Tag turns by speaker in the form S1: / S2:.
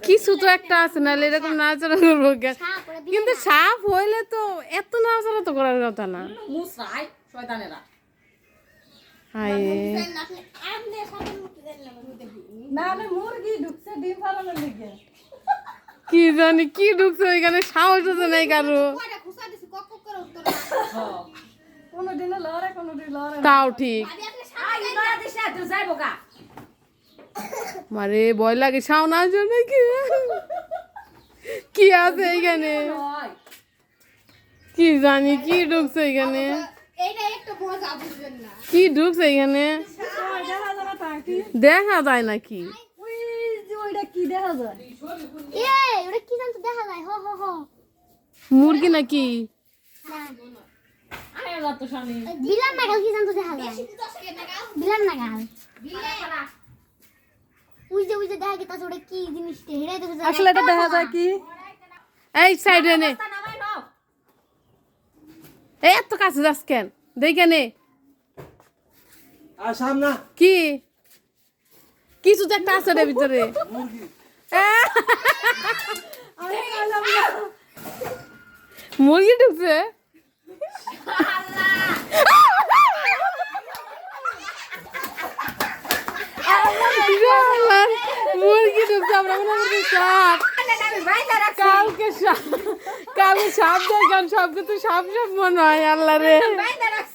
S1: কিছু তো একটা আছে, নাহলে এরকম নাড়াচাড়া করবো কেন? কিন্তু সাপ হইলে তো এত নাড়াচাড়া তো করার কথা না। হায় কি জানি কি ঢুকছে ওইখানে, সাহস তো নেই কারো। তাও ঠিক, মারে ভয় লাগে সাউনার জন্য। কি আছে এইখানে, কি জানি কি ঢুকছে এখানে, কি ঢুকছে এখানে দেখা যায় নাকি? মুরগি নাকি?
S2: বিলান নাগাল কি জানতো দেখা যায়, বিলান নাগাল উইজে উইজে দেখা গেছে ওটা কি জিনিস হেরে দেখে
S3: আসলে এটা দেখা যায় কি?
S1: এই সাইডে নে, এই এত কাছে যাস কেন? দেখে নে কি কিছু তো একটা আছে রে ভিতরে। মুরগি ঢুকছে। মুরগি ঢুকছে, আমরা মনে করছি সাপ। কালকে সাপ, কালকে সাপ দেখলাম, সবকে তো সাপ সাপ মনে হয়। আল্লাহ রে।